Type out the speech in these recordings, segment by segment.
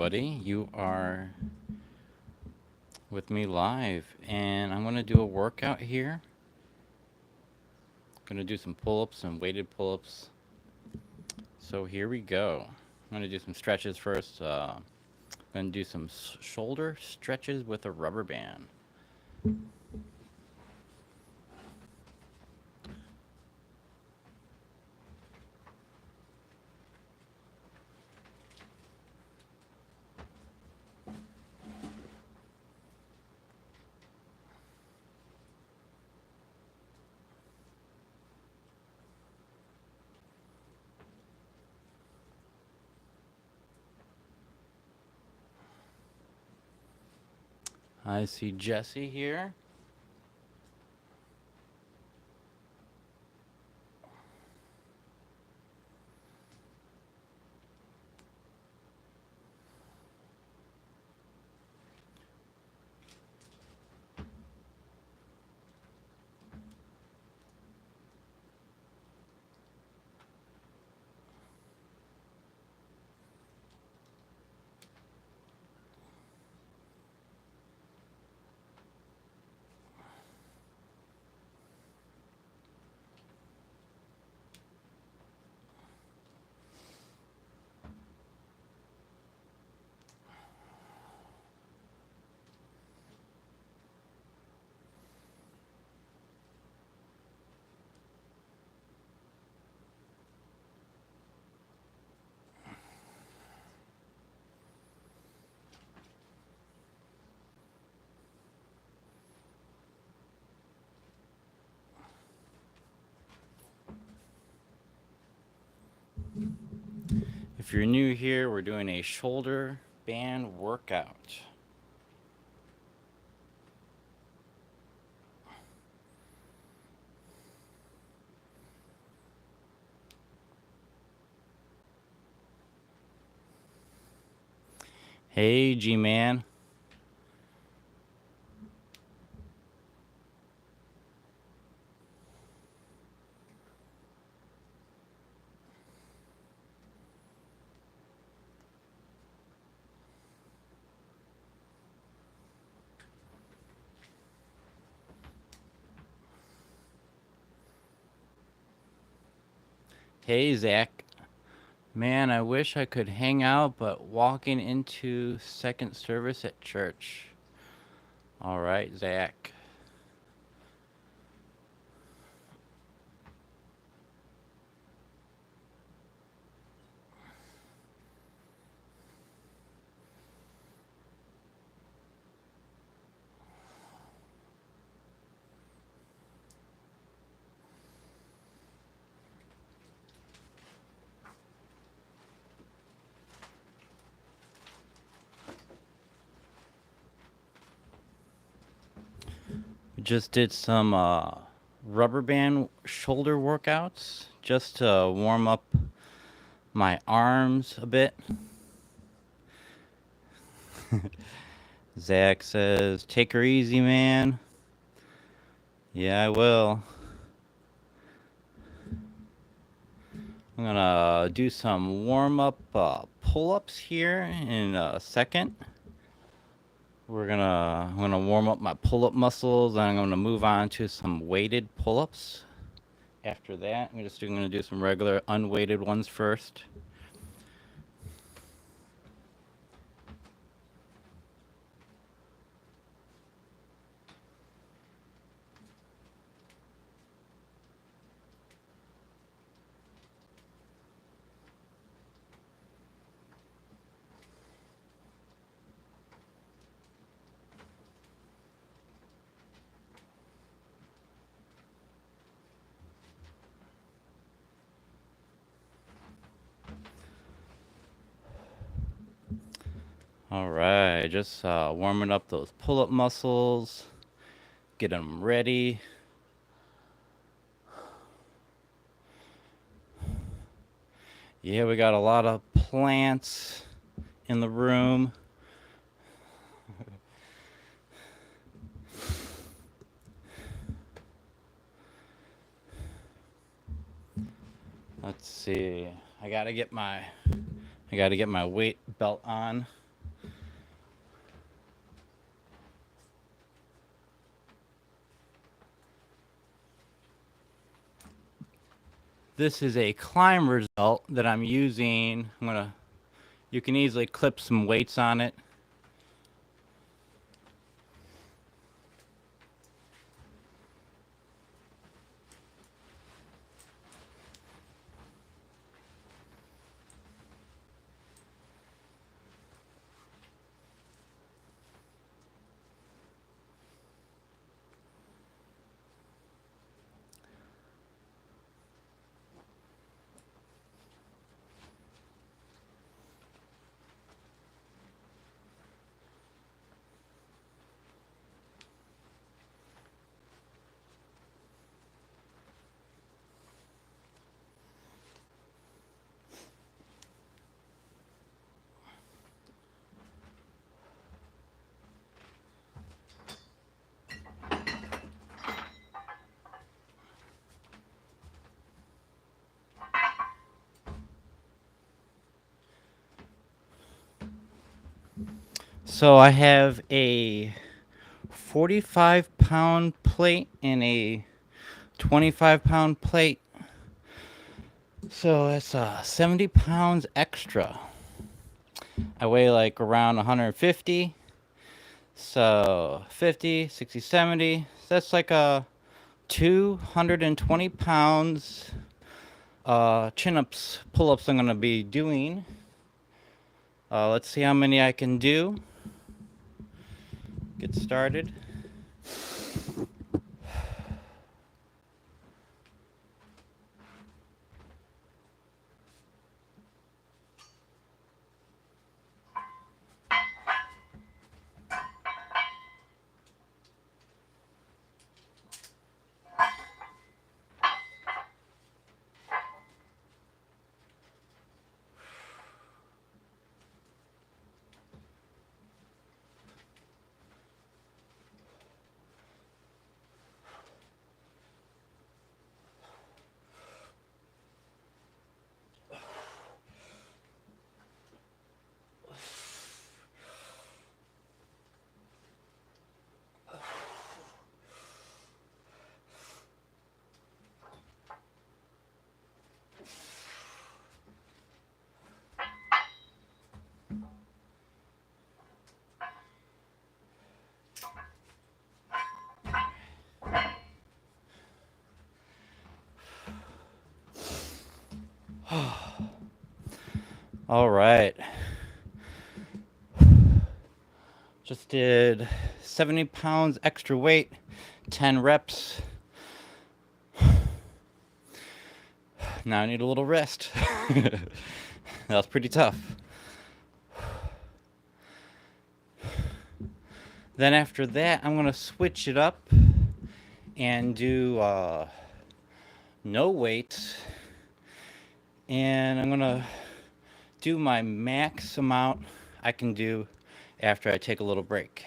Buddy, you are with me live, and I'm going to do a workout here. Going to do some pull-ups and weighted pull-ups. So here we go. I'm going to do some stretches first. Going to do some shoulder stretches with a rubber band. I see Jesse here. If you're new here, we're doing a shoulder band workout. Hey, G-Man. Hey, Zach. Man, I wish I could hang out, but walking into second service at church. All right, Zach. We just did some rubber band shoulder workouts just to warm up my arms a bit. Zach says, take her easy, man. Yeah, I will. I'm gonna do some warm-up pull-ups here in a second. I'm gonna warm up my pull-up muscles, and I'm gonna move on to some weighted pull-ups. After that, I'm gonna do some regular unweighted ones first. All right, just warming up those pull-up muscles, get them ready. Yeah, we got a lot of plants in the room. Let's see. I gotta get my weight belt on. This is a climb result that I'm using. You can easily clip some weights on it. So I have a 45-pound plate and a 25-pound plate. So it's 70 pounds extra. I weigh like around 150. So 50, 60, 70. So that's like 220 pounds chin-ups, pull-ups I'm going to be doing. Let's see how many I can do. Get started. All right. Just did 70 pounds extra weight, 10 reps. Now I need a little rest. That was pretty tough. Then after that, I'm going to switch it up and do no weights. And I'm going to do my max amount I can do after I take a little break.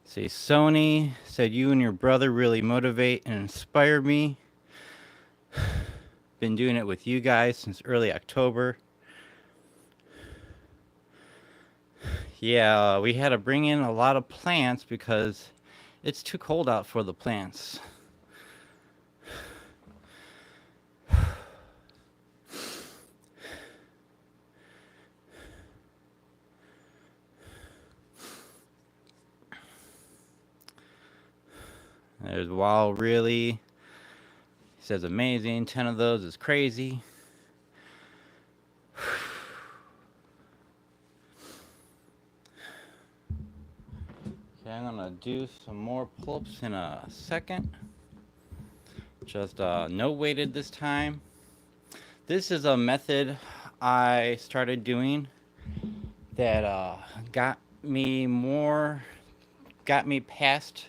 See, Sony said you and your brother really motivate and inspire me. Been doing it with you guys since early October. Yeah, we had to bring in a lot of plants because it's too cold out for the plants. There's Wow, really. He says amazing. 10 of those is crazy. Okay, I'm gonna do some more pull-ups in a second. Just no weighted this time. This is a method I started doing that got me past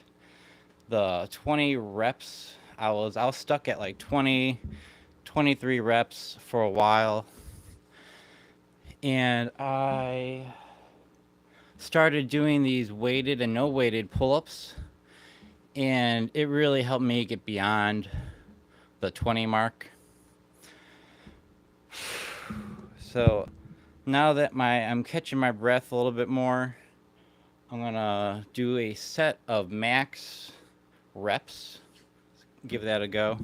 the 20 reps. I was stuck at like 20, 23 reps for a while. And I started doing these weighted and no weighted pull-ups. And it really helped me get beyond the 20 mark. So now that I'm catching my breath a little bit more, I'm gonna do a set of max reps. Give that a go.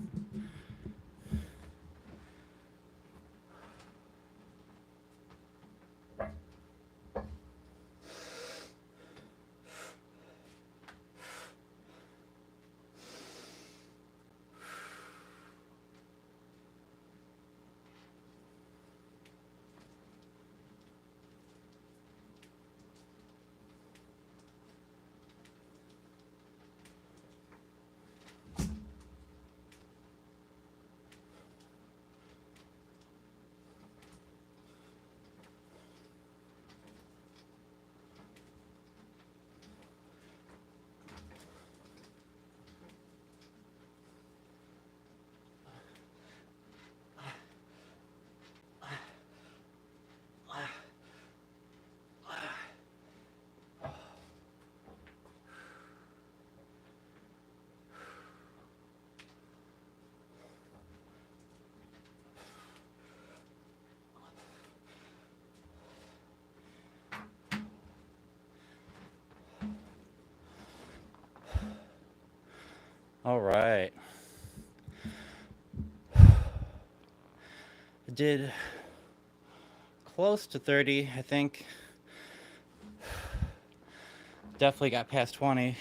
All right. I did close to 30, I think. Definitely got past 20.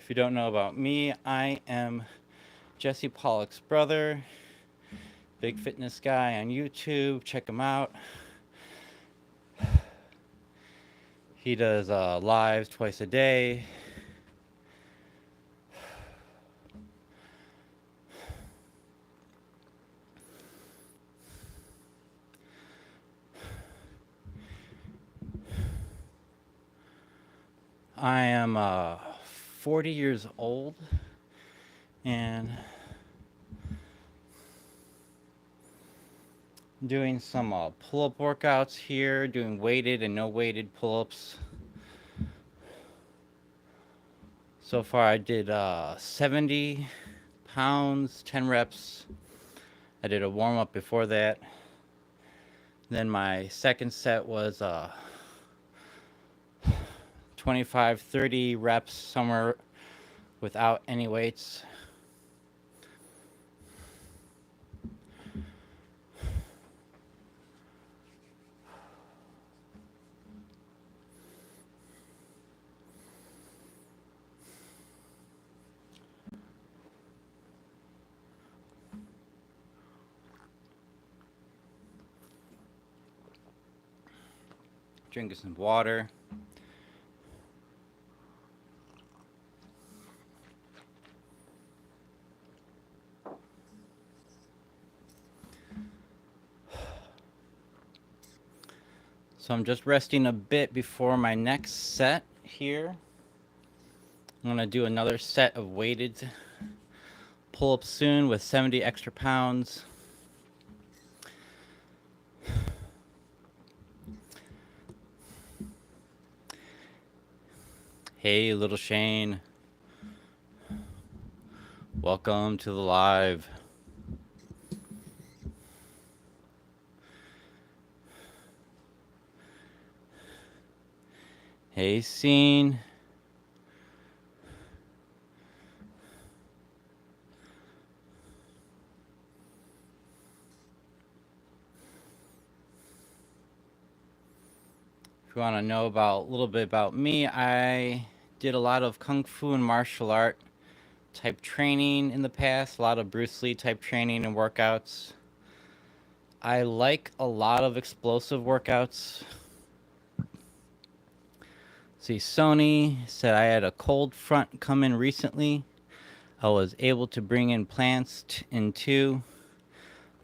If you don't know about me, I am Jesse Pawlak's brother. Big fitness guy on YouTube. Check him out. He does lives twice a day. I am 40 years old and doing some pull-up workouts here, doing weighted and no weighted pull-ups. So far I did 70 pounds, 10 reps. I did a warm-up before that. Then my second set was 25, 30 reps somewhere without any weights. Drinking some water. So I'm just resting a bit before my next set here. I'm gonna do another set of weighted pull-ups soon with 70 extra pounds. Hey, little Shane. Welcome to the live. Hey, Scene. If you want to know a little bit about me, I did a lot of kung fu and martial art type training in the past, a lot of Bruce Lee type training and workouts. I like a lot of explosive workouts. See, Sony said I had a cold front come in recently. I was able to bring in plants in two.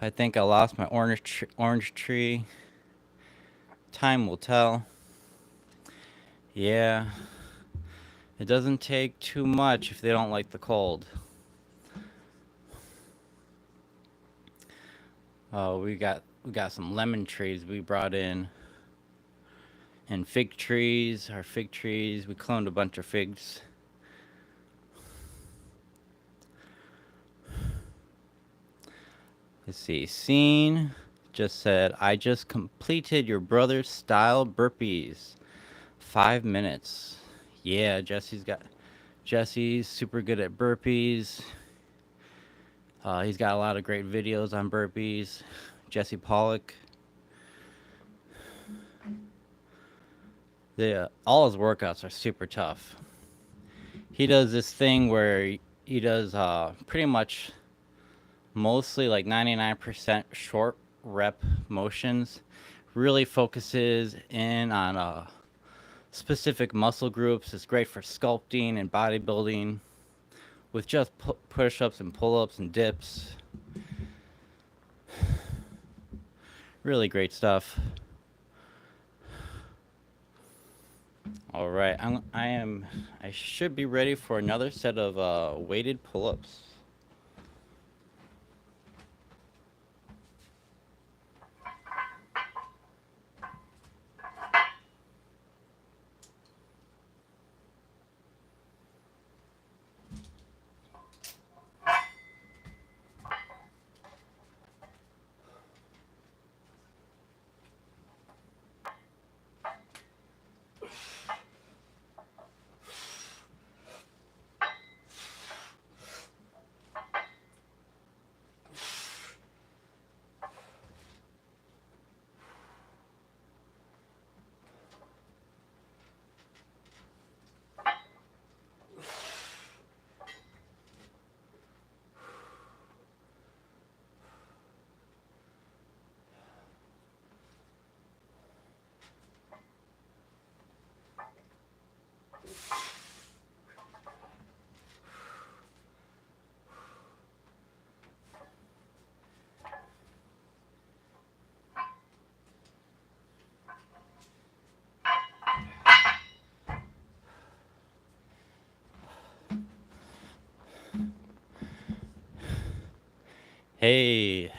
I think I lost my orange tree. Time will tell. Yeah. It doesn't take too much if they don't like the cold. We got some lemon trees we brought in. And fig trees, our fig trees. We cloned a bunch of figs. Let's see. Scene just said, I just completed your brother's style burpees. 5 minutes. Yeah, Jesse's super good at burpees. He's got a lot of great videos on burpees. Jesse Pawlak. All his workouts are super tough. He does this thing where he does pretty much mostly like 99% short rep motions. Really focuses in on specific muscle groups. It's great for sculpting and bodybuilding with just push-ups and pull-ups and dips. Really great stuff. All right, I should be ready for another set of weighted pull-ups. Hey,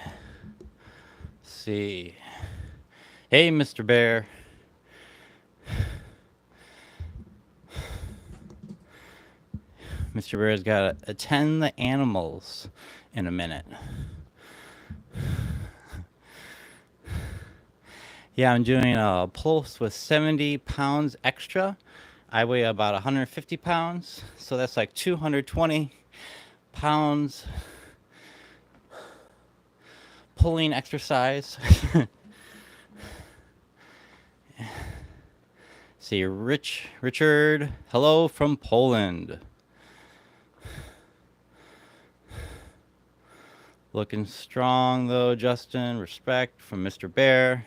let's see. Hey, Mr. Bear. Mr. Bear's got to attend the animals in a minute. Yeah, I'm doing pull-ups with 70 pounds extra. I weigh about 150 pounds, so that's like 220 pounds pulling exercise. See, Richard, hello from Poland. Looking strong though, Justin. Respect from Mr. Bear.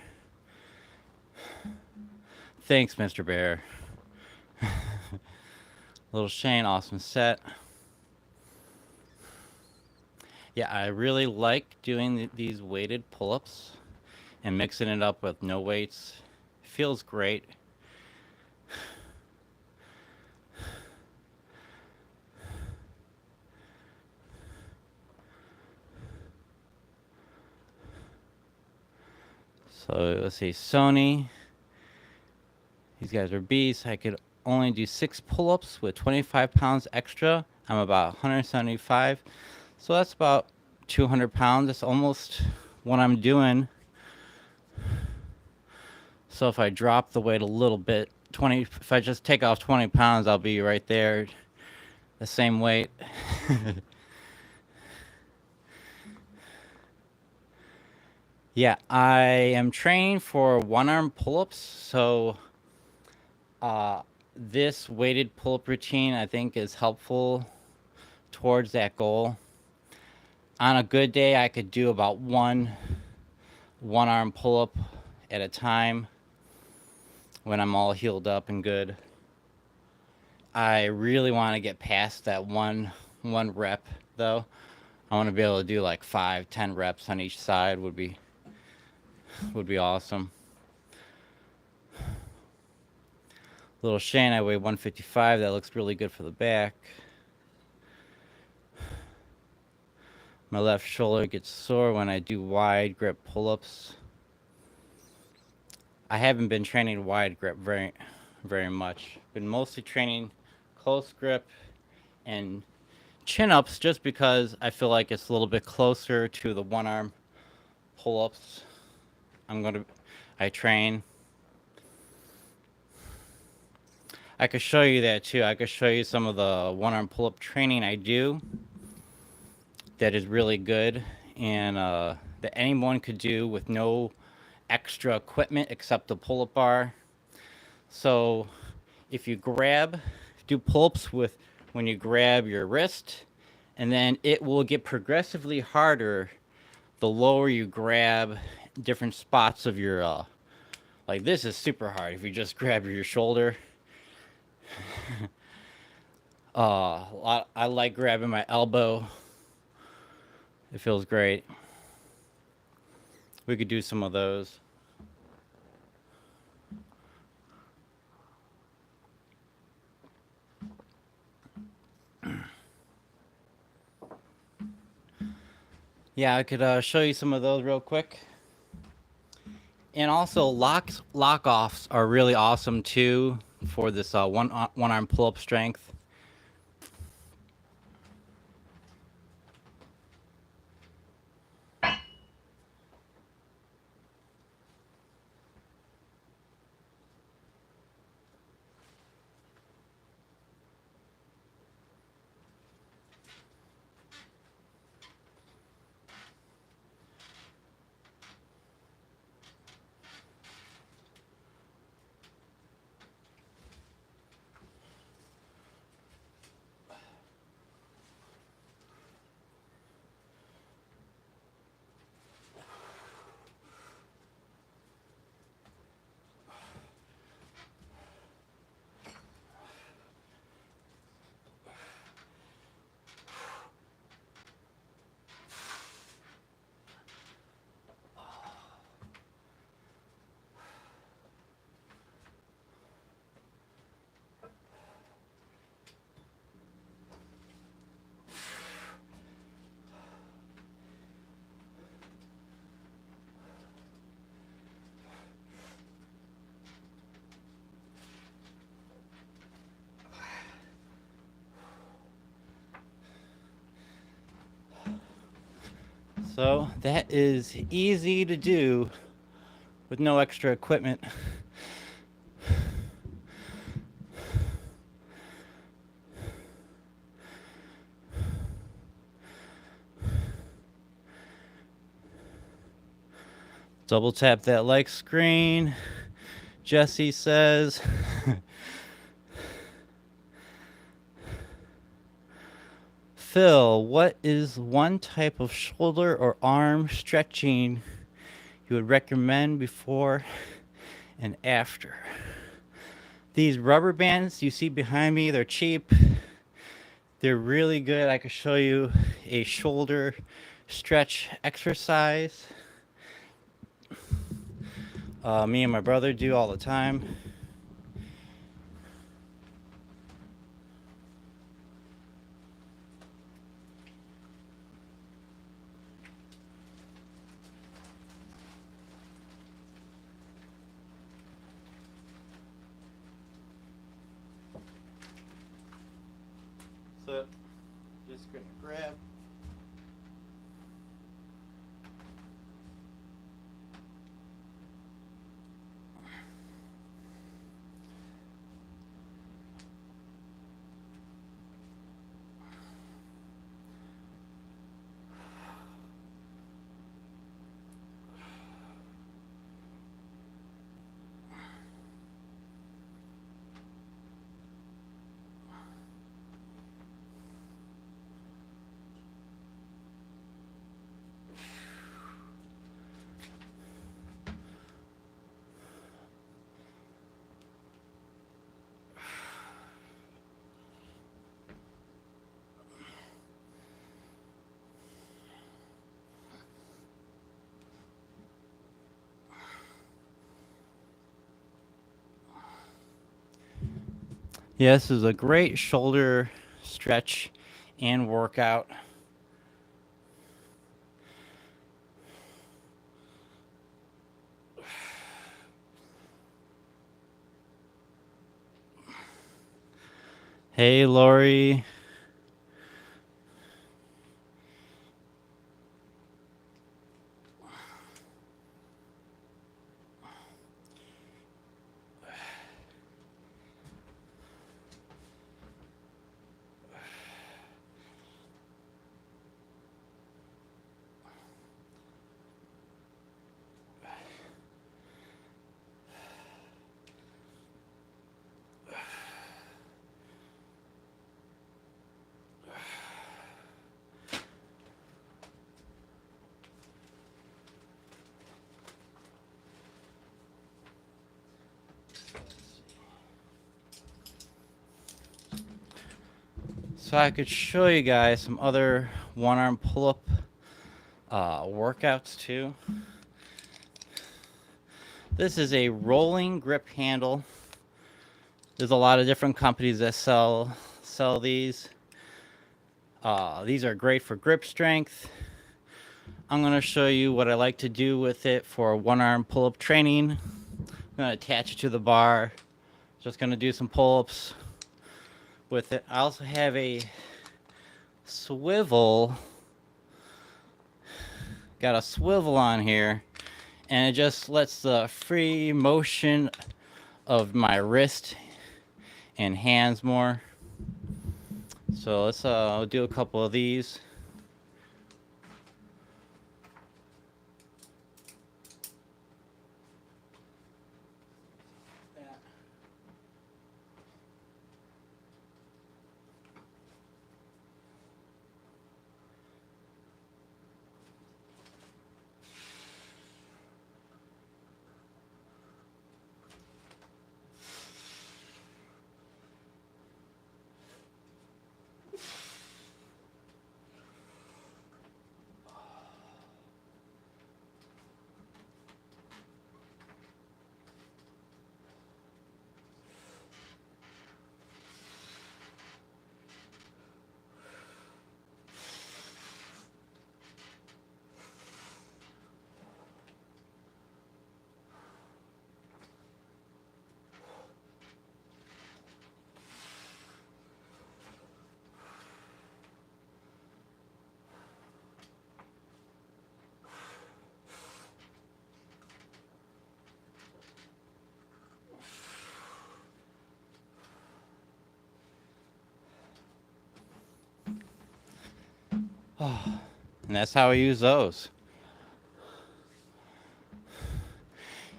Thanks, Mr. Bear. Little Shane, awesome set. Yeah, I really like doing these weighted pull-ups and mixing it up with no weights. Feels great. So let's see, Sony. These guys are beasts. I could only do 6 pull-ups with 25 pounds extra. I'm about 175. So that's about 200 pounds. That's almost what I'm doing. So if I drop the weight a little bit, if I just take off 20 pounds, I'll be right there, the same weight. Yeah, I am training for one-arm pull-ups, so this weighted pull-up routine I think is helpful towards that goal. On a good day, I could do about one-arm pull-up at a time when I'm all healed up and good. I really want to get past that one rep though. I want to be able to do like 5-10 reps on each side would be awesome. Little Shane, I weigh 155. That looks really good for the back. My left shoulder gets sore when I do wide grip pull-ups. I haven't been training wide grip very much. Been mostly training close grip and chin-ups just because I feel like it's a little bit closer to the one arm pull-ups. I train. I could show you that too. I could show you some of the one arm pull-up training I do that is really good and that anyone could do with no extra equipment except the pull-up bar. So if you do pull-ups with when you grab your wrist, and then it will get progressively harder the lower you grab different spots of your like this is super hard if you just grab your shoulder. I like grabbing my elbow. It feels great. We could do some of those. Yeah, I could show you some of those real quick. And also lock-offs are really awesome too for this one arm pull-up strength. So that is easy to do with no extra equipment. Double tap that like screen. Jesse says. Phil, what is one type of shoulder or arm stretching you would recommend before and after? These rubber bands you see behind me, they're cheap. They're really good. I could show you a shoulder stretch exercise. Me and my brother do all the time. So, just gonna grab. Yeah, this is a great shoulder stretch and workout. Hey, Lori. So I could show you guys some other one-arm pull-up workouts too. This is a rolling grip handle. There's a lot of different companies that sell these. These are great for grip strength. I'm going to show you what I like to do with it for one-arm pull-up training. I'm going to attach it to the bar. Just going to do some pull-ups with it. I also have a swivel. Got a swivel on here, and it just lets the free motion of my wrist and hands more. So let's do a couple of these. And that's how I use those.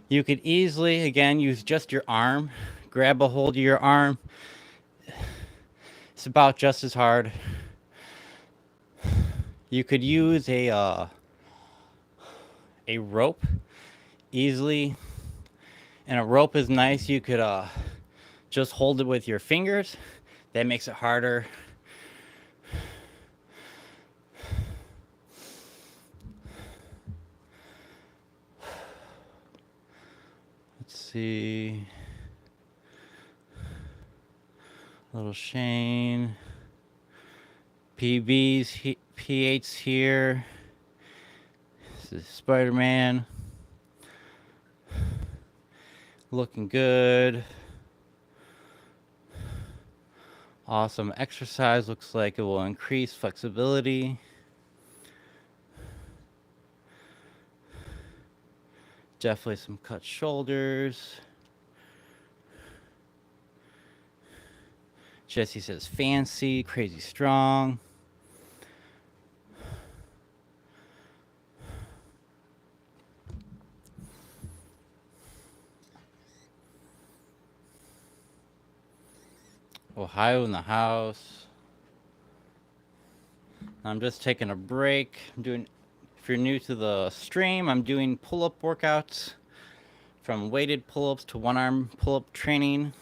You could easily, again, use just your arm. Grab a hold of your arm. It's about just as hard. You could use a rope easily. And a rope is nice. You could just hold it with your fingers. That makes it harder. Let's see. Little Shane. PB's, P8's here. This is Spider-Man. Looking good. Awesome exercise. Looks like it will increase flexibility. Definitely some cut shoulders. Jesse says fancy, crazy strong. Ohio in the house. I'm just taking a break. If you're new to the stream, I'm doing pull-up workouts, from weighted pull-ups to one-arm pull-up training.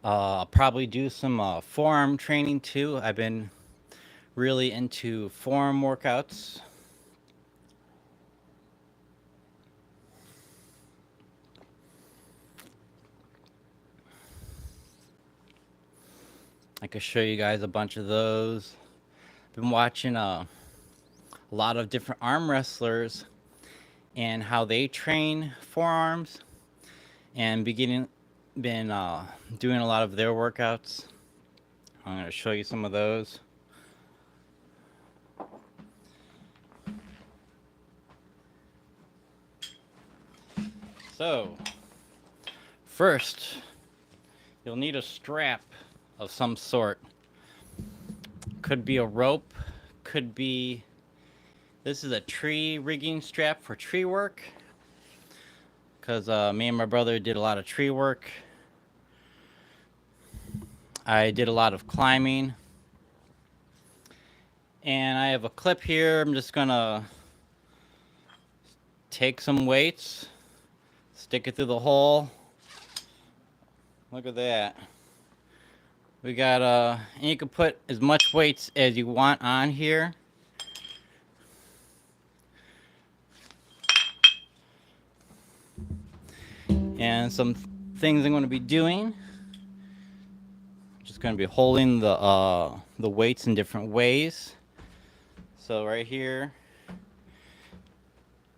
I'll probably do some forearm training too. I've been really into forearm workouts. I could show you guys a bunch of those. Been watching a lot of different arm wrestlers and how they train forearms, and been doing a lot of their workouts. I'm going to show you some of those. So, first, you'll need a strap of some sort. Could be a rope, could be, this is a tree rigging strap for tree work, because me and my brother did a lot of tree work. I did a lot of climbing. And I have a clip here. I'm just gonna take some weights, stick it through the hole. Look at that. We got and you can put as much weights as you want on here. And some things I'm going to be doing. Just going to be holding the weights in different ways. So right here,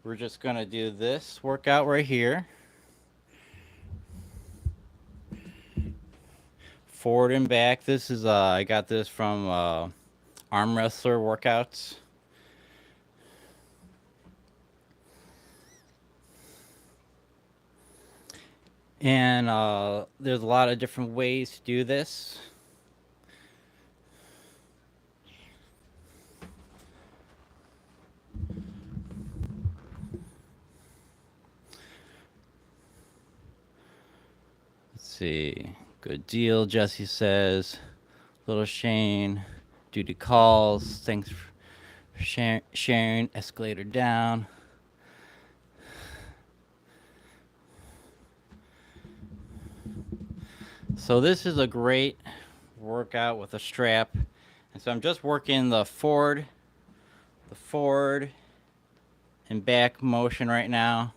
we're just going to do this workout right here. Forward and back. This is I got this from Arm Wrestler Workouts. And there's a lot of different ways to do this. Let's see. Good deal, Jesse says. Little Shane, duty calls. Thanks for sharing. Escalator down. So this is a great workout with a strap. And so I'm just working the forward and back motion right now.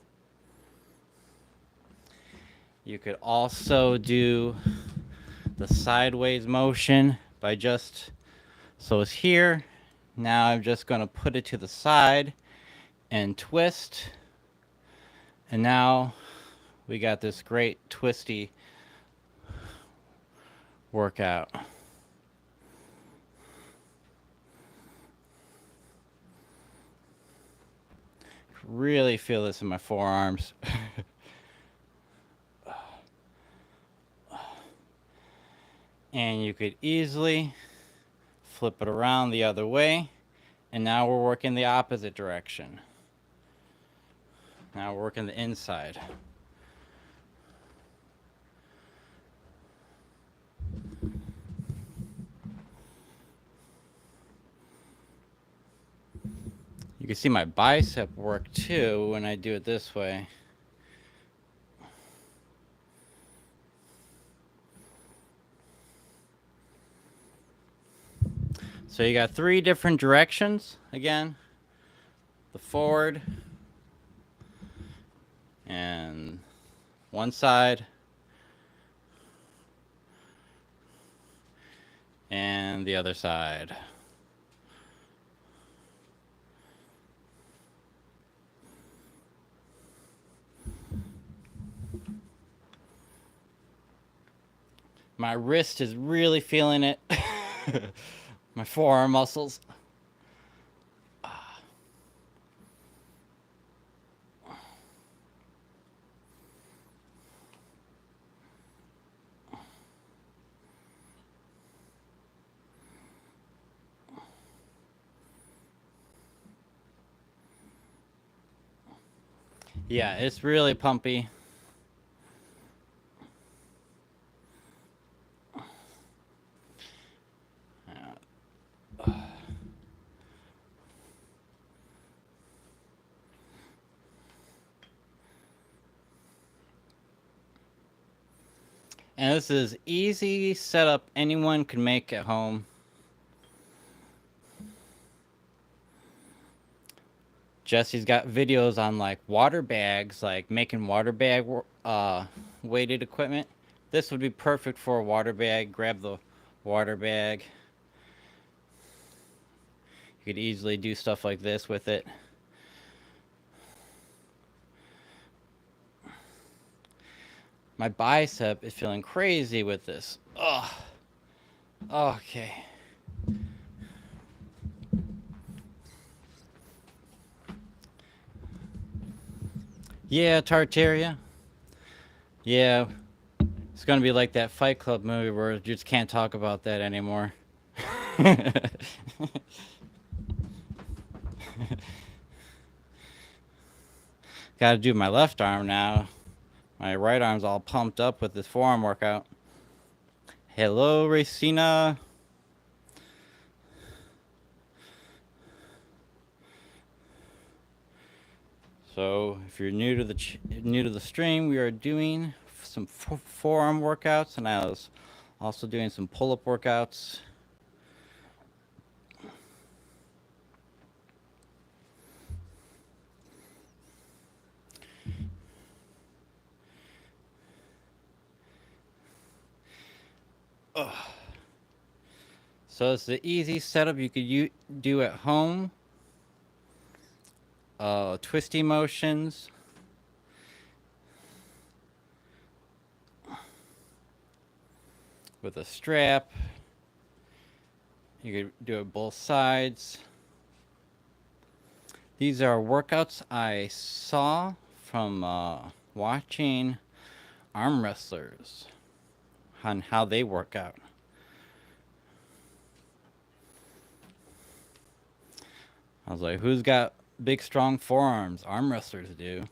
You could also do the sideways motion by just, so it's here. Now I'm just going to put it to the side and twist. And now we got this great twisty workout. Really feel this in my forearms. And you could easily flip it around the other way. And now we're working the opposite direction. Now we're working the inside. You can see my bicep work too when I do it this way. So you got 3 different directions again. The forward and one side and the other side. My wrist is really feeling it. My forearm muscles. Yeah, it's really pumpy. And this is easy setup anyone can make at home. Jesse's got videos on like water bags, like making water bag weighted equipment. This would be perfect for a water bag. Grab the water bag. You could easily do stuff like this with it. My bicep is feeling crazy with this. Ugh. Okay. Yeah, Tartaria. Yeah. It's gonna be like that Fight Club movie where you just can't talk about that anymore. Gotta do my left arm now. My right arm's all pumped up with this forearm workout. Hello, Racina. So, if you're new to the stream, we are doing some forearm workouts, and I was also doing some pull-up workouts. Ugh. So it's the easy setup you could do at home. Twisty motions. With a strap. You could do it both sides. These are workouts I saw from watching arm wrestlers on how they work out. I was like, who's got big, strong forearms? Arm wrestlers do.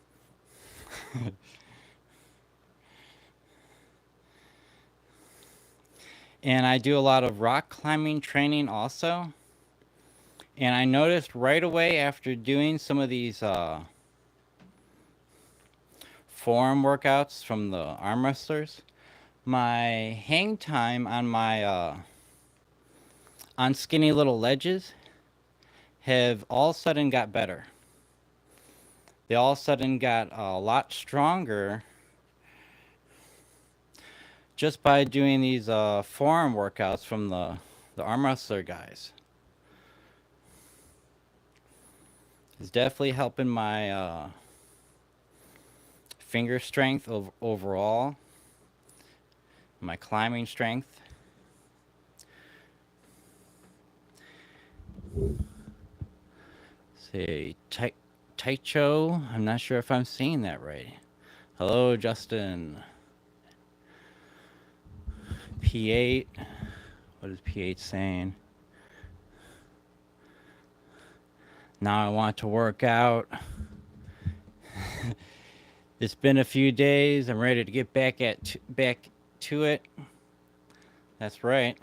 And I do a lot of rock climbing training also. And I noticed right away after doing some of these forearm workouts from the arm wrestlers, my hang time on my on skinny little ledges have all of a sudden got better. They all of a sudden got a lot stronger just by doing these forearm workouts from the arm wrestler guys. It's definitely helping my finger strength overall, my climbing strength. Say Taicho. I'm not sure if I'm saying that right. Hello, Justin. P8. What is P8 saying? Now I want to work out. It's been a few days. I'm ready to get back to it. That's right.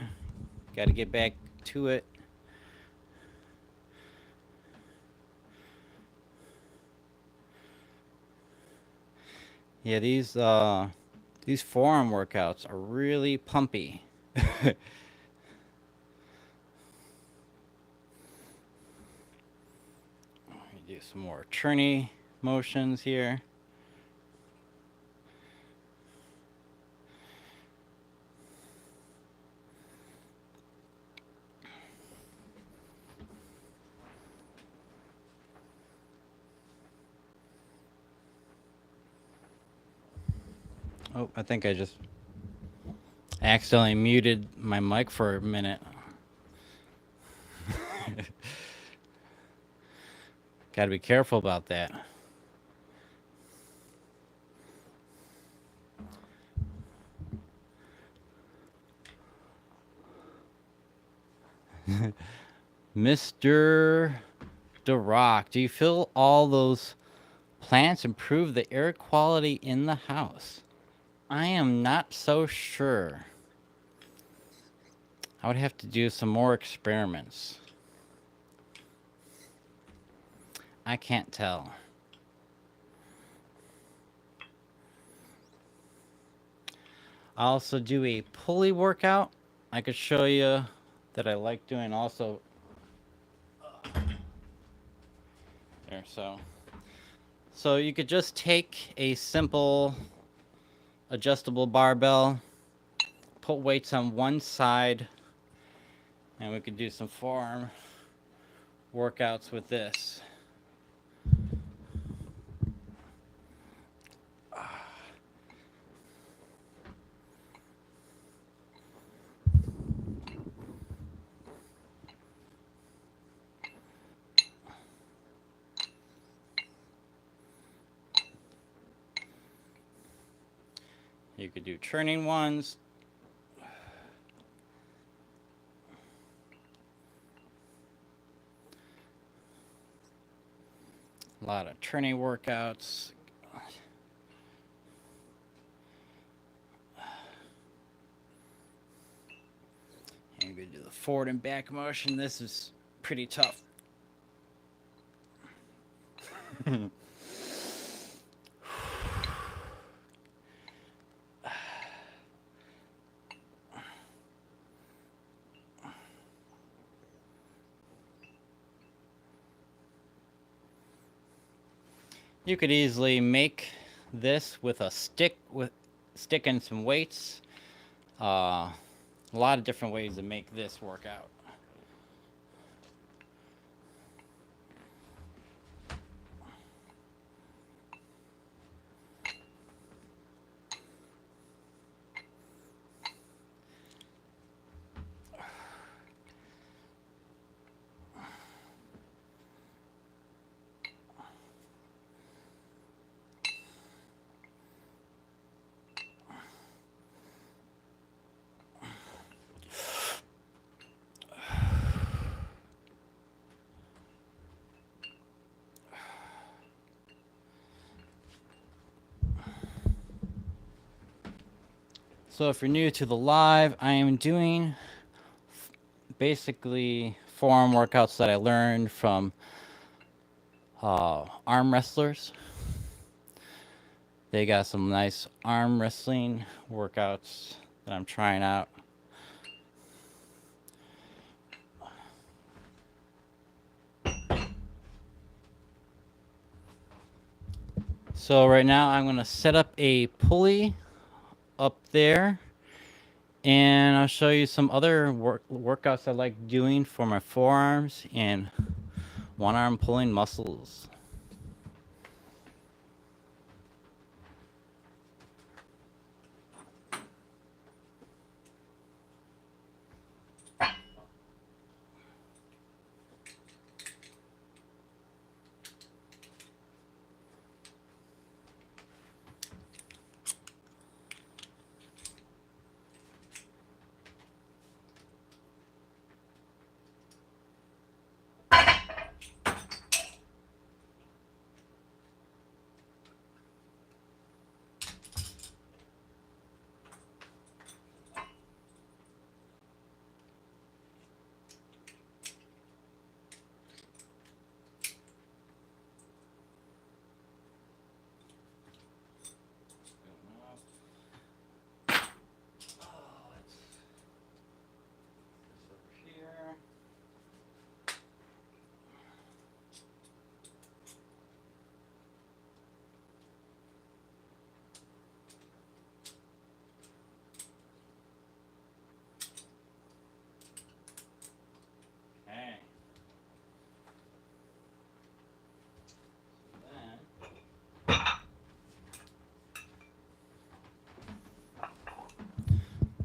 Got to get back to it. Yeah, these forearm workouts are really pumpy. Do some more tourney motions here. Oh, I think I just accidentally muted my mic for a minute. Gotta be careful about that. Mr. DeRock, do you feel all those plants improve the air quality in the house? I am not so sure. I would have to do some more experiments. I can't tell. I also do a pulley workout. I could show you that I like doing also. There, so you could just take a simple adjustable barbell, put weights on one side And we could do some forearm workouts with this. You could do turning ones. A lot of turning workouts. And you could do the forward and back motion. This is pretty tough. You could easily make this with a stick and some weights. A lot of different ways to make this work out. So if you're new to the live, I am doing basically forearm workouts that I learned from arm wrestlers. They got some nice arm wrestling workouts that I'm trying out. So right now I'm going to set up a pulley up there, and I'll show you some other workouts I like doing for my forearms and one arm pulling muscles.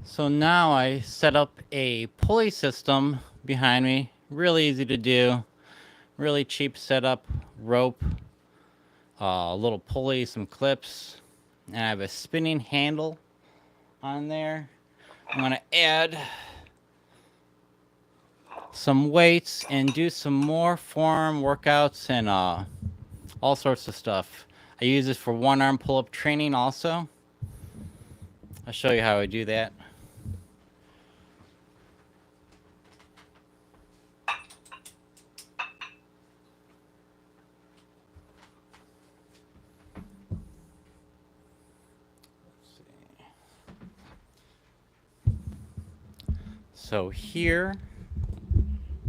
So now I set up a pulley system behind me. Really easy to do. Really cheap setup. Rope, a little pulley, some clips, and I have a spinning handle on there. I'm going to add some weights and do some more forearm workouts and all sorts of stuff. I use this for one arm pull-up training also. I'll show you how I do that. So here,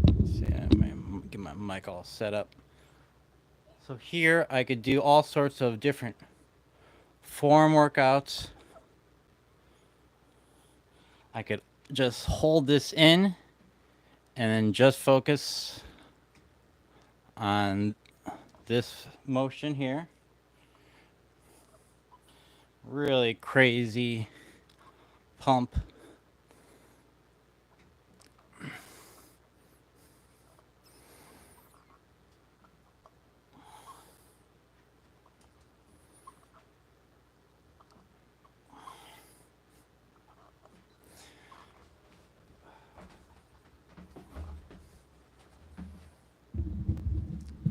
let's see, I'm gonna get my mic all set up. So here I could do all sorts of different forearm workouts. I could just hold this in And then just focus on this motion here. Really crazy pump.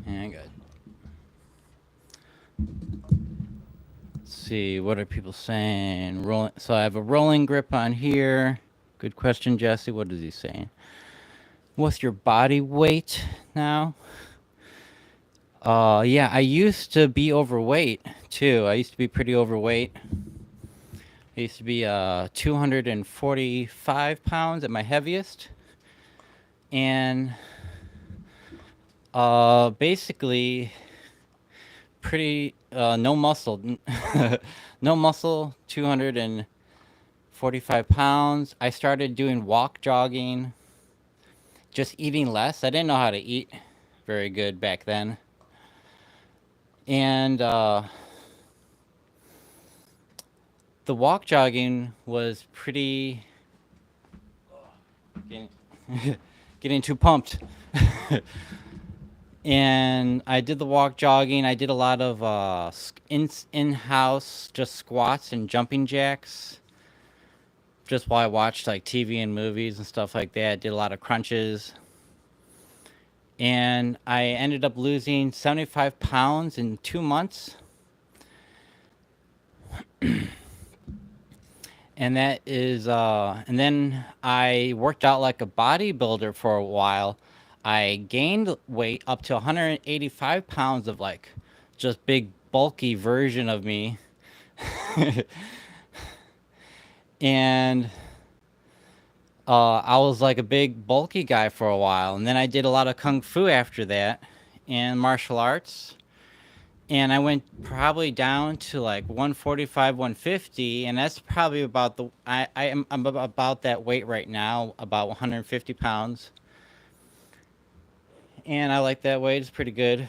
And good. Let's see, what are people saying? Rolling. So I have a rolling grip on here. Good question, Jesse. What is he saying? What's your body weight now? Yeah, I used to be overweight too. I used to be pretty overweight. I used to be 245 pounds at my heaviest. And basically pretty no muscle. No muscle, 245 pounds. I started doing walk jogging, just eating less. I didn't know how to eat very good back then. And the walk jogging was pretty getting too pumped. And I did the walk jogging. I did a lot of in-house just squats and jumping jacks, just while I watched like TV and movies and stuff like that. Did a lot of crunches. And I ended up losing 75 pounds in 2 months. And that is, and then I worked out like a bodybuilder for a while. I gained weight up to 185 pounds of like just big bulky version of me. And I was like a big bulky guy for a while. And then I did a lot of kung fu after that and martial arts. And I went probably down to like 145, 150, and that's probably about I'm about that weight right now, about 150 pounds. And I like that weight; it's pretty good.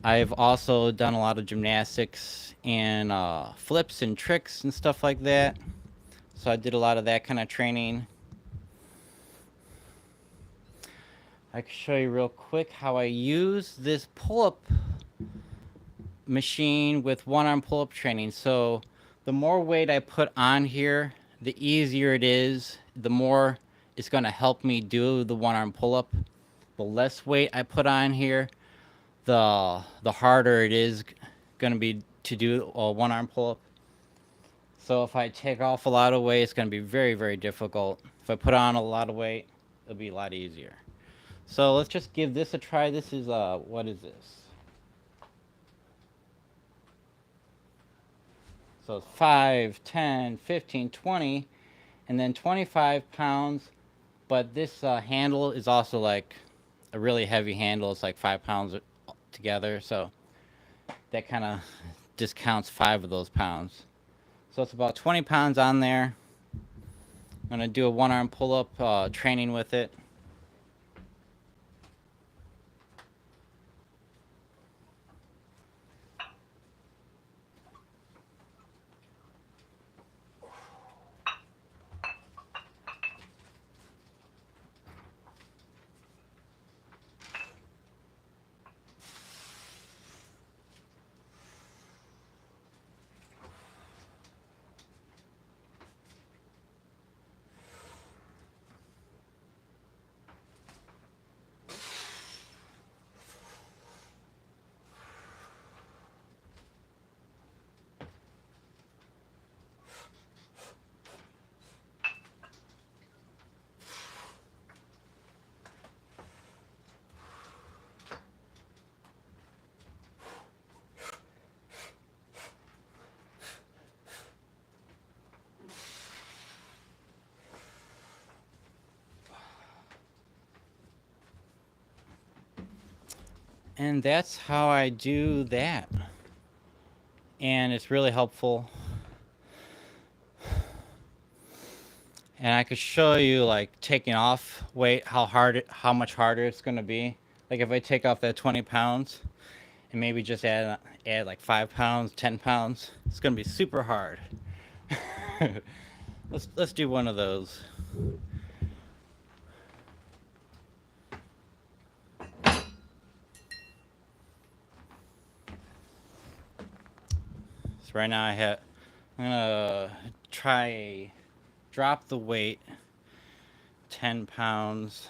I've also done a lot of gymnastics and flips and tricks and stuff like that. So I did a lot of that kind of training. I can show you real quick how I use this pull-up machine with one-arm pull-up training. So the more weight I put on here, the easier it is, the more it's going to help me do the one-arm pull-up. The less weight I put on here, the harder it is going to be to do a one-arm pull-up. So if I take off a lot of weight, it's going to be very, very difficult. If I put on a lot of weight, it'll be a lot easier. So let's just give this a try. This is, what is this? So it's 5, 10, 15, 20, and then 25 pounds. But this handle is also like a really heavy handle. It's like 5 pounds together. So that kind of discounts 5 of those pounds. So it's about 20 pounds on there. I'm going to do a one-arm pull-up training with it. And that's how I do that. And it's really helpful. And I could show you like taking off weight, how much harder it's gonna be. Like if I take off that 20 pounds and maybe just add like 5 pounds, 10 pounds, it's gonna be super hard. Let's do one of those. So right now I'm gonna drop the weight 10 pounds.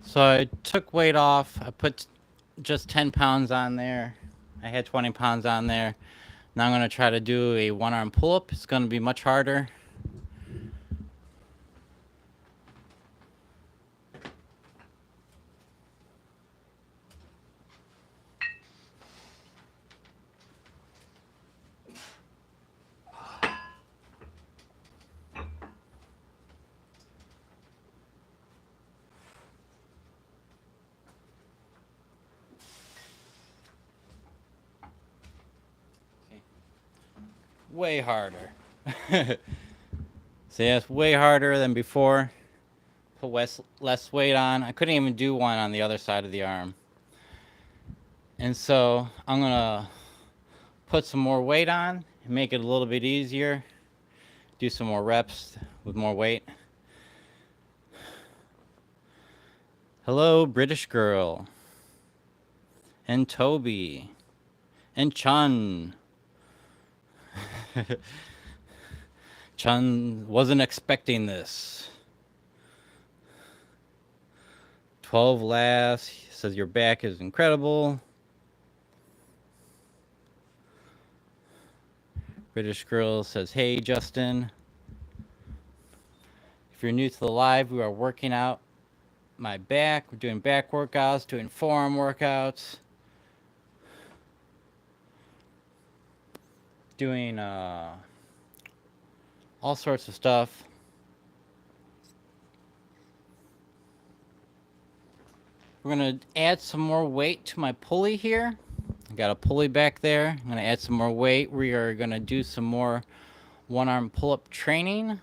So I took weight off. I put just 10 pounds on there. I had 20 pounds on there. Now I'm going to try to do a one arm pull up. It's going to be much harder. Way harder. So yeah, it's way harder than before. Put less weight on. I couldn't even do one on the other side of the arm. And so I'm going to put some more weight on and make it a little bit easier. Do some more reps with more weight. Hello, British girl. And Toby. And Chun. Chun wasn't expecting this. 12 laughs. He says your back is incredible. British girl says, hey, Justin. If you're new to the live, we are working out my back. We're doing back workouts, doing forearm workouts, doing all sorts of stuff. We're going to add some more weight to my pulley here. I got a pulley back there. I'm going to add some more weight. We are going to do some more one arm pull up training.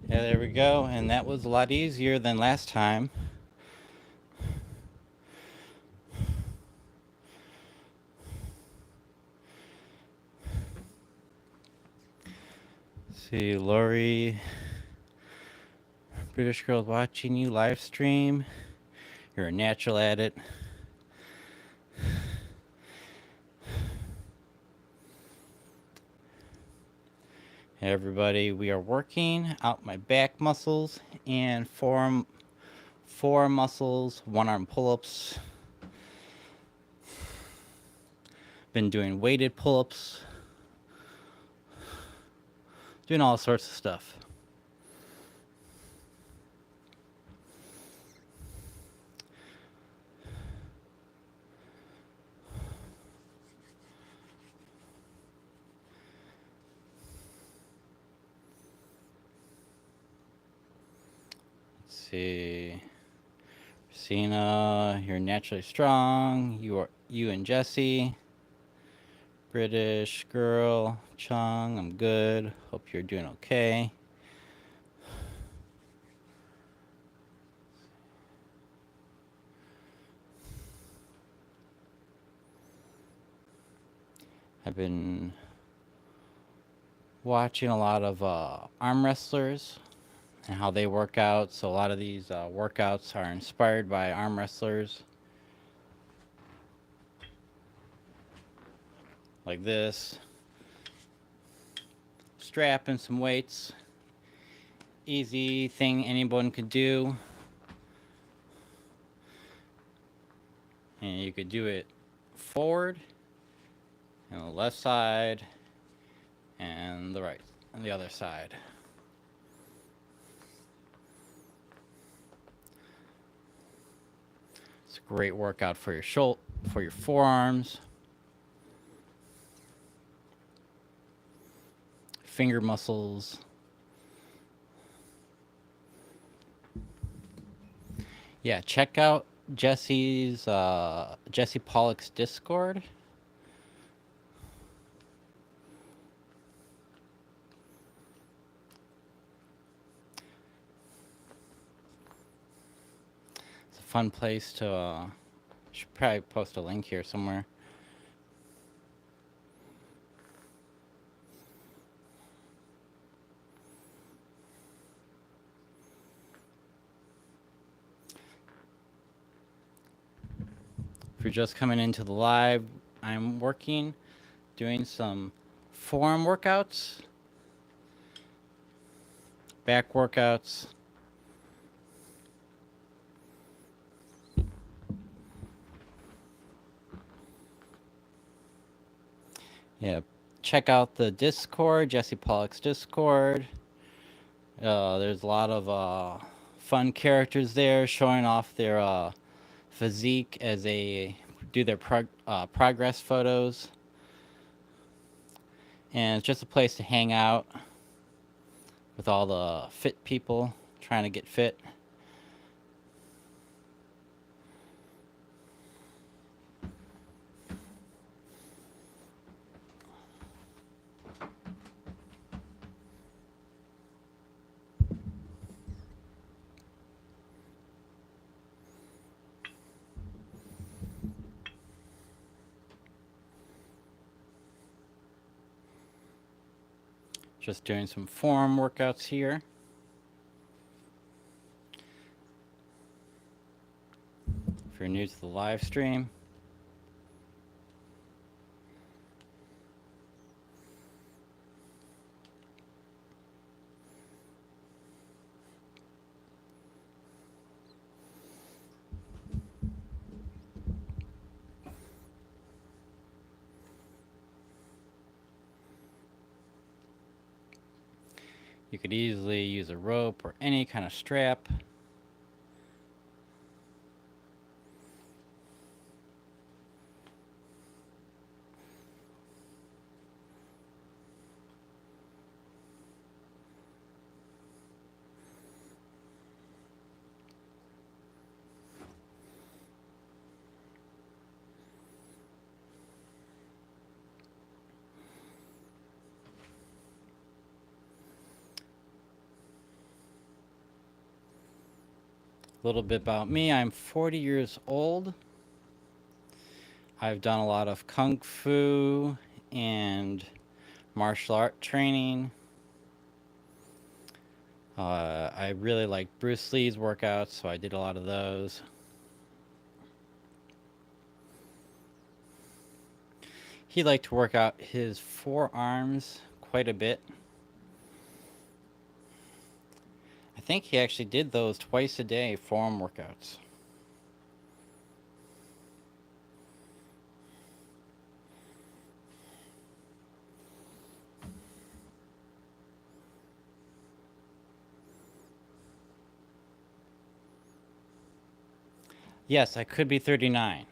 Yeah, there we go. And that was a lot easier than last time. See, Lori, British girls watching you live stream. You're a natural at it. Hey everybody, we are working out my back muscles and forearm muscles, one arm pull-ups. Been doing weighted pull-ups, doing all sorts of stuff. Let's see. Christina, you're naturally strong. You and Jesse. British girl, Chung, I'm good. Hope you're doing okay. I've been watching a lot of arm wrestlers and how they work out. So a lot of these workouts are inspired by arm wrestlers. Like this. Strap and some weights. Easy thing anyone could do. And you could do it forward and the left side and the right and the other side. It's a great workout for your for your forearms, finger muscles. Yeah, check out Jesse Pawlak's Discord. It's a fun place to. Should probably post a link here somewhere. If you're just coming into the live, I'm doing some forearm workouts, back workouts. Yeah, check out the Discord, Jesse Pollock's Discord. There's a lot of fun characters there showing off their physique as they do their progress photos. And it's just a place to hang out with all the fit people trying to get fit. Just doing some forearm workouts here. If you're new to the live stream. You could easily use a rope or any kind of strap. A little bit about me. I'm 40 years old. I've done a lot of kung fu and martial art training. I really like Bruce Lee's workouts, so I did a lot of those. He liked to work out his forearms quite a bit. think he actually did those twice a day, forearm workouts. Yes, I could be 39.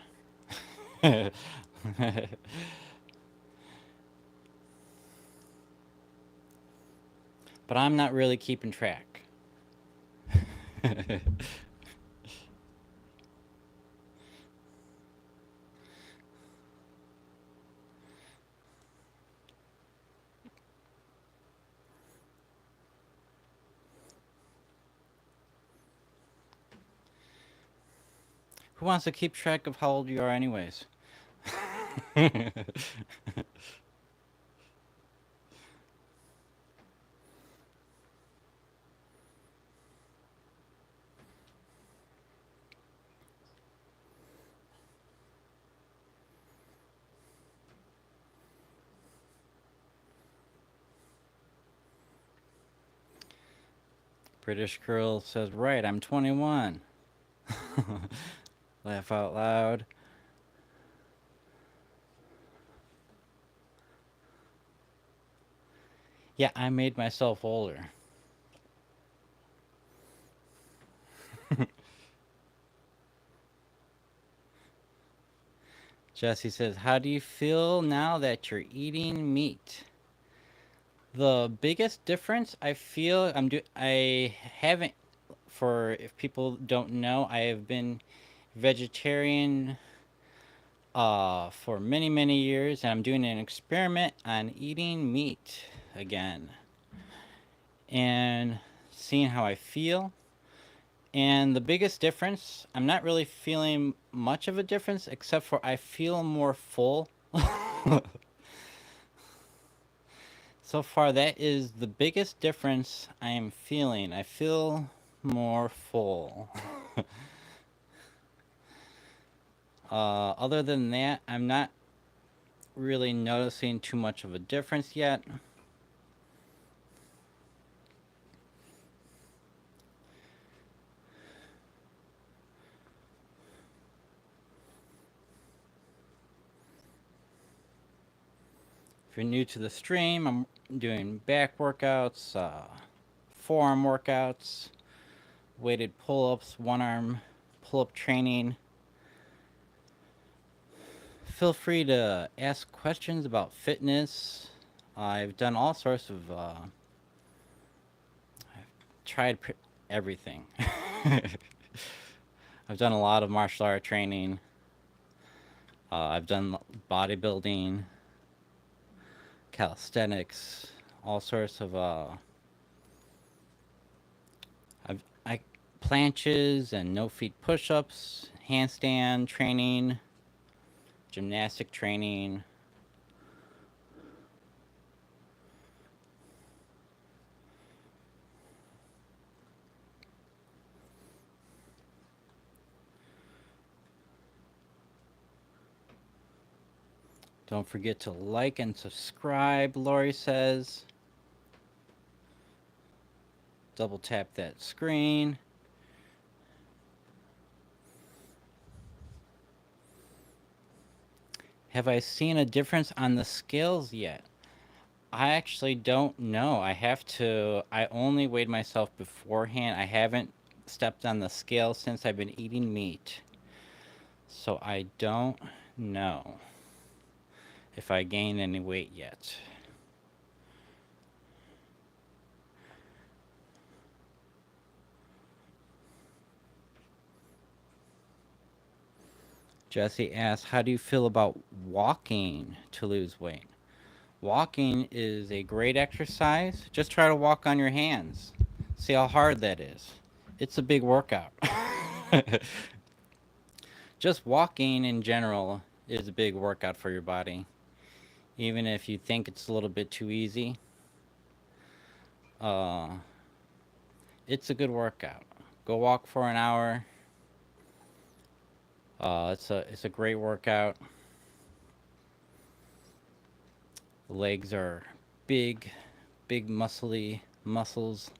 But I'm not really keeping track. Who wants to keep track of how old you are anyways? British girl says, right, I'm 21. Laugh out loud. Yeah, I made myself older. Jesse says, how do you feel now that you're eating meat? The biggest difference I feel I haven't, for if people don't know, I have been vegetarian for many years, and I'm doing an experiment on eating meat again and seeing how I feel. And the biggest difference, I'm not really feeling much of a difference, except for I feel more full. So far, that is the biggest difference I am feeling. I feel more full. Other than that, I'm not really noticing too much of a difference yet. If you're new to the stream, I'm doing back workouts, forearm workouts, weighted pull-ups, one arm pull-up training. Feel free to ask questions about fitness. I've done all sorts of, I've tried everything. I've done a lot of martial art training. I've done bodybuilding, calisthenics, all sorts of I planches and no feet push-ups, handstand training, gymnastic training. Don't forget to like and subscribe, Lori says. Double tap that screen. Have I seen a difference on the scales yet? I actually don't know. I only weighed myself beforehand. I haven't stepped on the scale since I've been eating meat. So I don't know if I gained any weight yet. Jesse asks, how do you feel about walking to lose weight? Walking is a great exercise. Just try to walk on your hands. See how hard that is. It's a big workout. Just walking in general is a big workout for your body. Even if you think it's a little bit too easy, it's a good workout. Go walk for an hour. It's a great workout. The legs are big muscly muscles.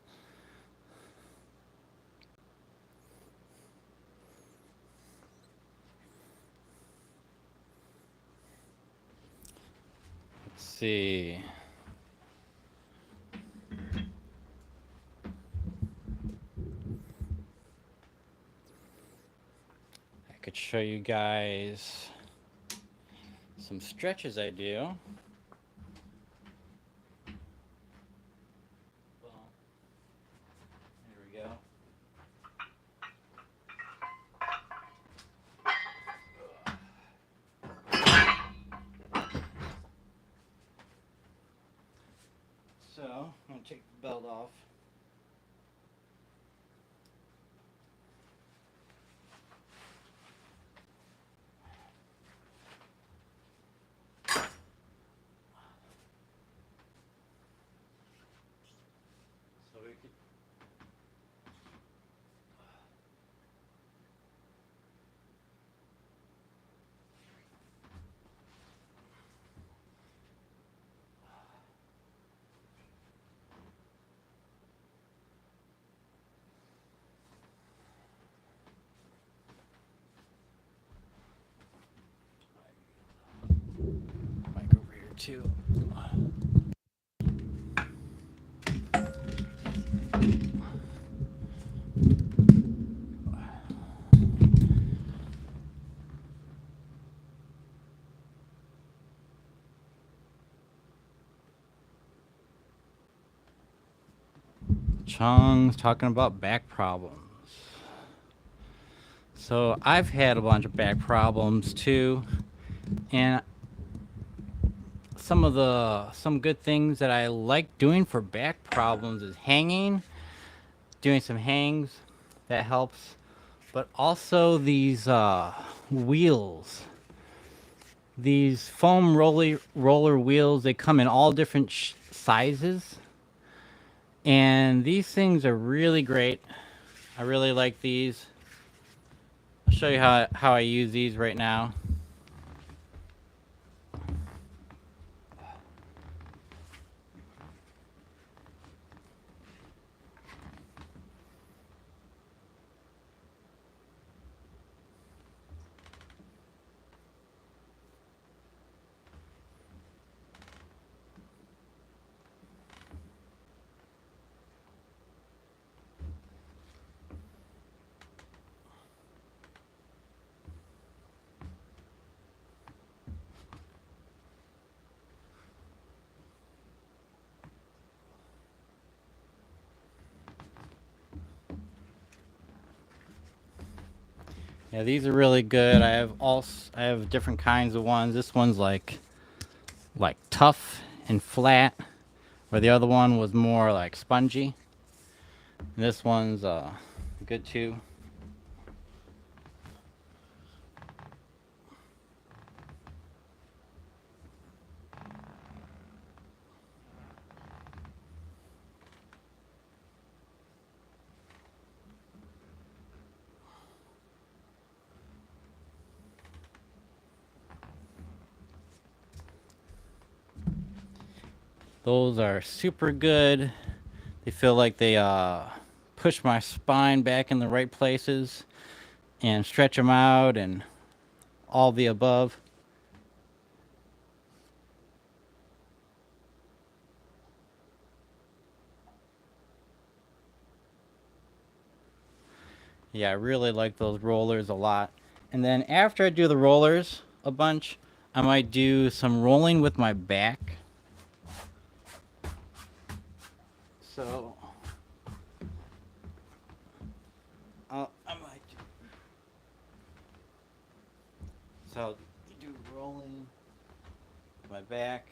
see. I could show you guys some stretches I do. Well, here we go. So, I'm going to take the belt off. So we could mic over here too. Chung's talking about back problems. So I've had a bunch of back problems too, and some good things that I like doing for back problems is hanging, doing some hangs, that helps, but also these wheels. These foam roller wheels, they come in all different sizes. And these things are really great. I really like these. I'll show you how I use these right now. Yeah, these are really good. I have different kinds of ones. This one's like tough and flat, where the other one was more like spongy. And this one's good too. Those are super good. They feel like they push my spine back in the right places and stretch them out and all the above. Yeah, I really like those rollers a lot. And then after I do the rollers a bunch, I might do some rolling with my back. So I might do rolling with my back.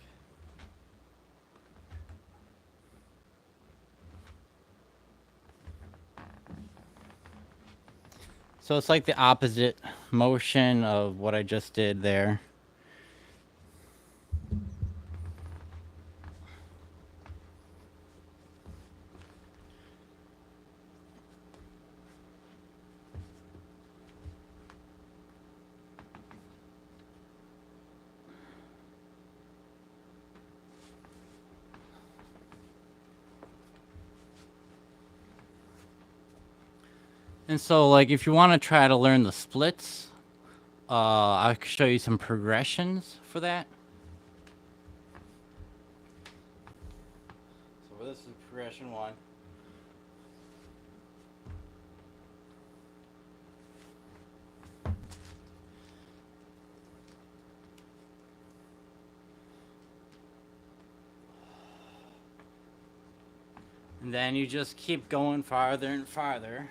So it's like the opposite motion of what I just did there. And so, like, if you want to try to learn the splits, I'll show you some progressions for that. this is progression 1. And then you just keep going farther and farther.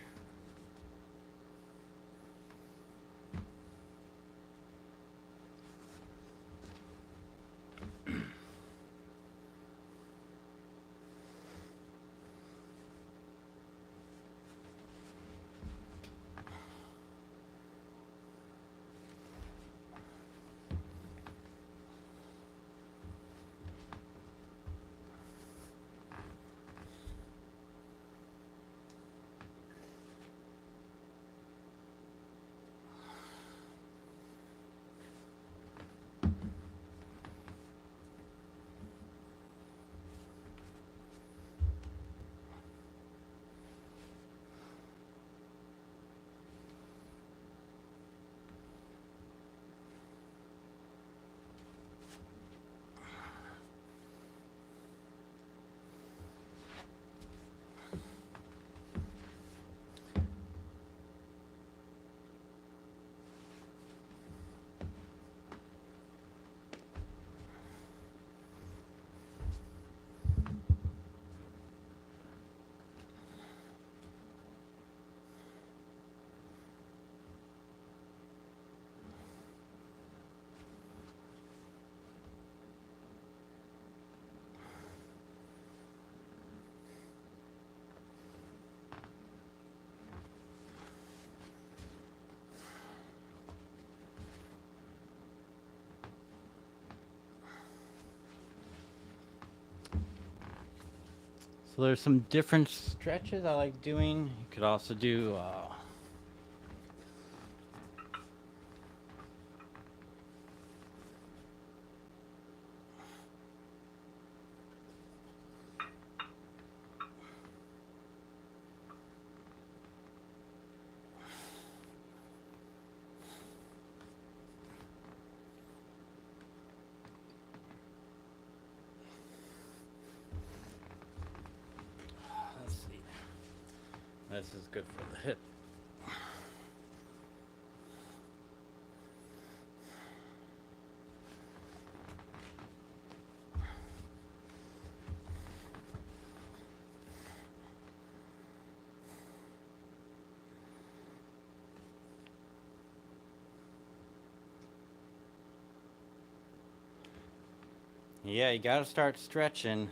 So there's some different stretches I like doing. You could also do let's see. This is good for the hip. Yeah, you gotta start stretching.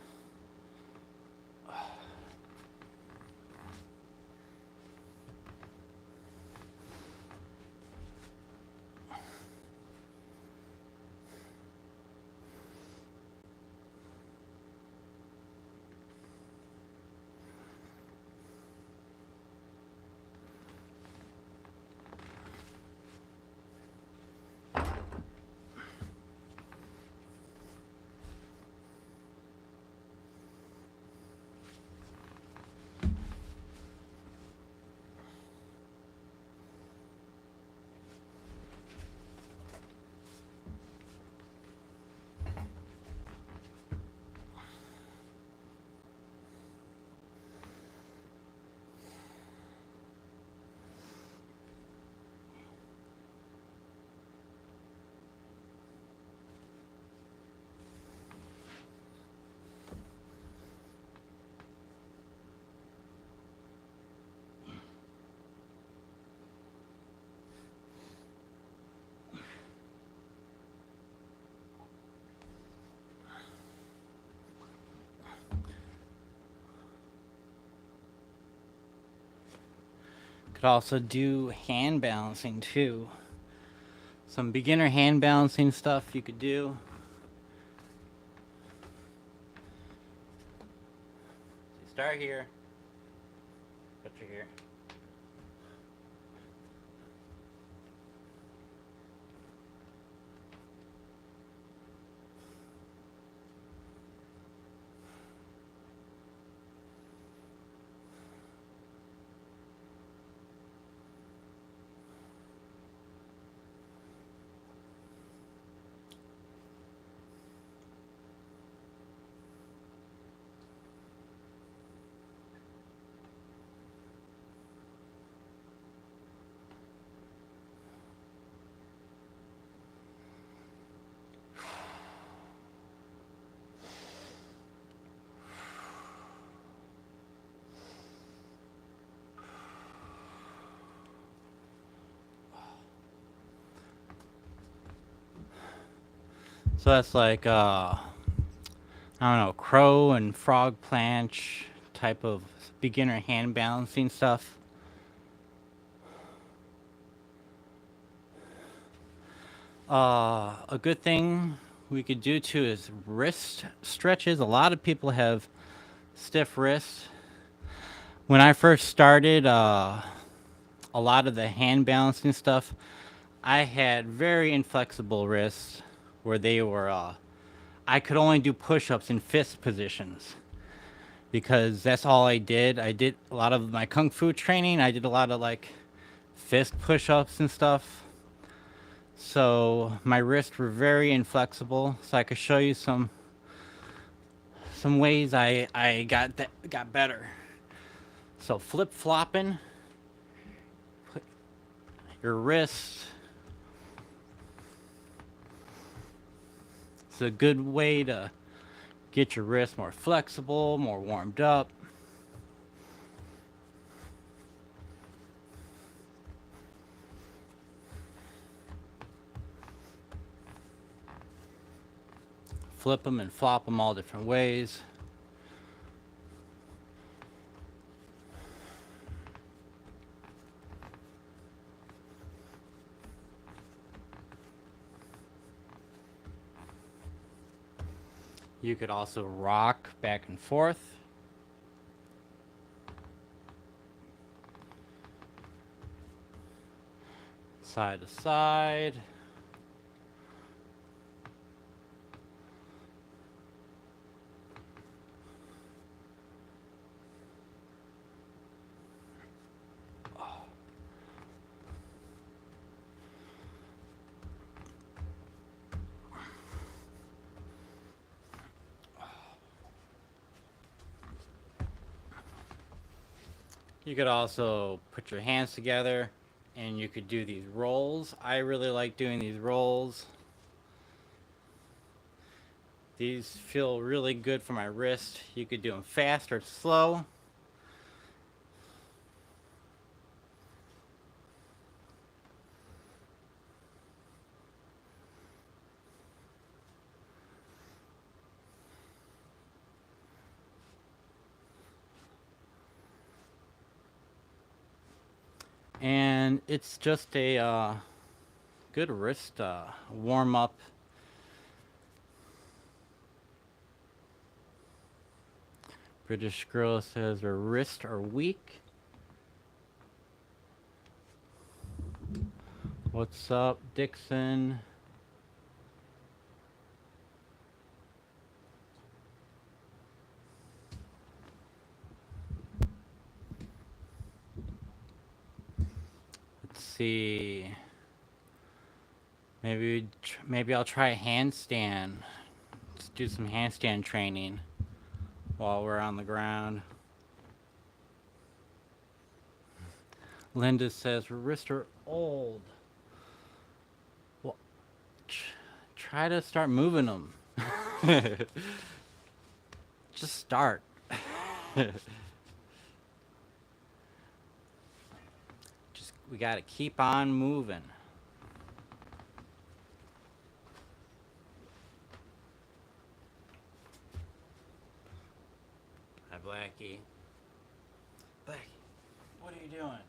Could also do hand balancing too. Some beginner hand balancing stuff you could do. Start here. Put you here. So that's like I don't know, crow and frog planche type of beginner hand balancing stuff. A good thing we could do too is wrist stretches. A lot of people have stiff wrists. When I first started, a lot of the hand balancing stuff, I had very inflexible wrists where they were, I could only do push ups in fist positions because that's all I did. I did a lot of my kung fu training, I did a lot of like fist push ups and stuff. So my wrists were very inflexible. So I could show you some ways I got better. So flip flopping your wrists. It's a good way to get your wrists more flexible, more warmed up. Flip them and flop them all different ways. You could also rock back and forth. Side to side. You could also put your hands together and you could do these rolls. I really like doing these rolls. These feel really good for my wrist. You could do them fast or slow. And it's just a good wrist warm up. British girl says her wrists are weak. What's up, Dixon? Let's see. Maybe I'll try a handstand. Let's do some handstand training while we're on the ground. Linda says her wrists are old. Well, try to start moving them. Just start. We gotta keep on moving. Hi, Blackie. Blackie, what are you doing?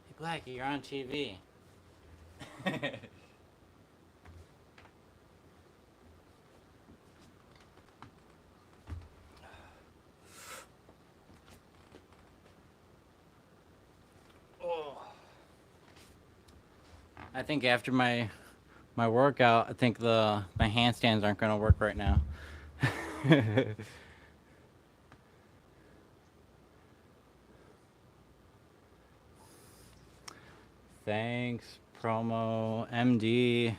Hey, Blackie, you're on TV. I think after my workout, I think my handstands aren't going to work right now. Thanks, promo MD.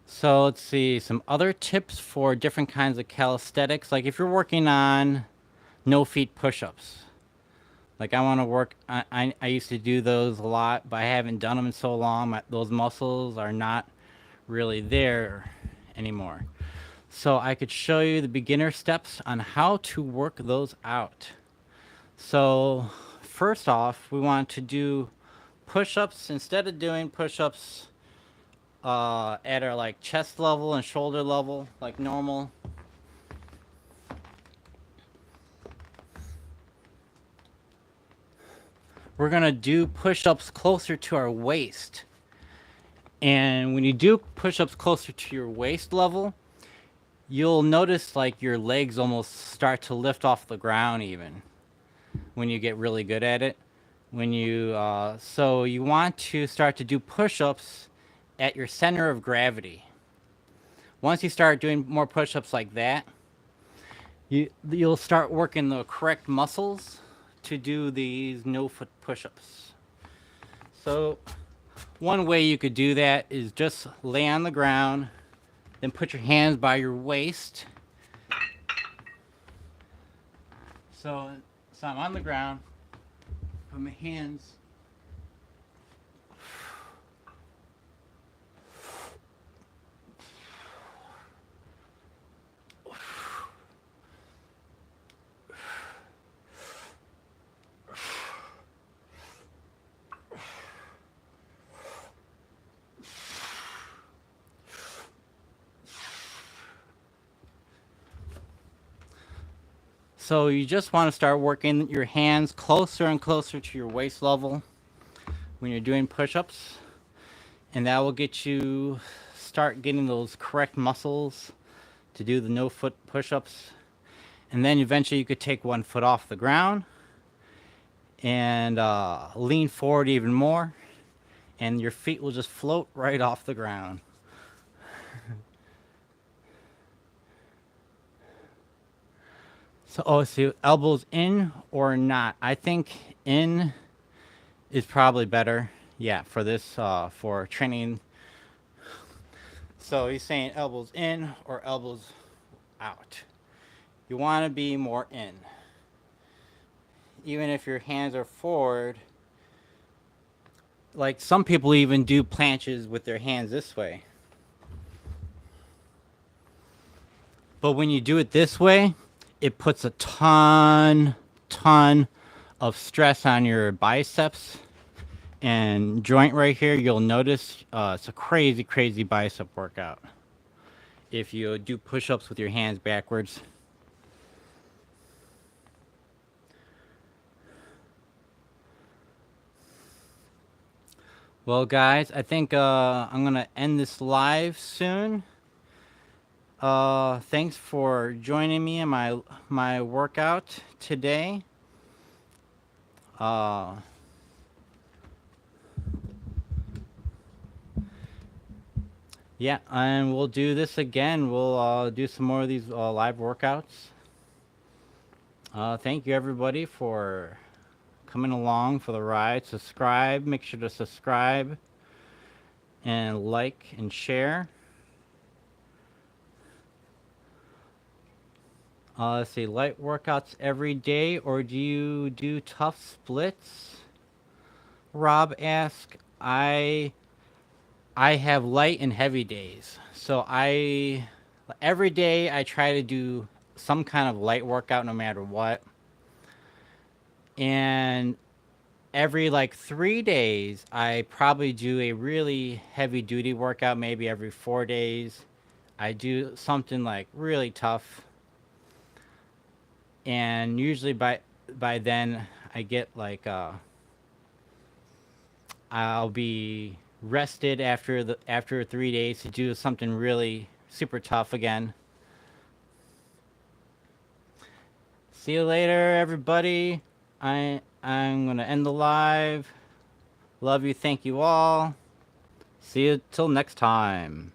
So let's see some other tips for different kinds of calisthenics. Like if you're working on no feet push-ups. Like I want to work, I used to do those a lot, but I haven't done them in so long. Those muscles are not really there anymore. So I could show you the beginner steps on how to work those out. So first off, we want to do push-ups. Instead of doing push-ups at our like chest level and shoulder level like normal, we're gonna do push-ups closer to our waist. And when you do push-ups closer to your waist level, you'll notice like your legs almost start to lift off the ground even when you get really good at it. When you so you want to start to do push-ups at your center of gravity. Once you start doing more push-ups like that, you'll start working the correct muscles to do these no-foot push-ups. So one way you could do that is just lay on the ground, then put your hands by your waist. So I'm on the ground, put my hands So you just want to start working your hands closer and closer to your waist level when you're doing push-ups. And that will get you start getting those correct muscles to do the no-foot push-ups. And then eventually you could take one foot off the ground and lean forward even more. And your feet will just float right off the ground. So elbows in or not? I think in is probably better. Yeah, for this, for training. So he's saying elbows in or elbows out. You want to be more in. Even if your hands are forward, like some people even do planches with their hands this way. But when you do it this way, it puts a ton of stress on your biceps and joint right here. You'll notice it's a crazy bicep workout if you do push-ups with your hands backwards. Well, guys, I think I'm gonna end this live soon. Thanks for joining me in my workout today. Yeah, and we'll do this again. We'll do some more of these live workouts. Thank you everybody for coming along for the ride. Subscribe. Make sure to subscribe and like and share. Let's see, light workouts every day, or do you do tough splits? Rob asked. I have light and heavy days. So every day I try to do some kind of light workout no matter what. And every like 3 days, I probably do a really heavy duty workout. Maybe every 4 days, I do something like really tough. And usually by then I get like I'll be rested after 3 days to do something really super tough again. See you later, everybody. I'm gonna end the live. Love you. Thank you all. See you till next time.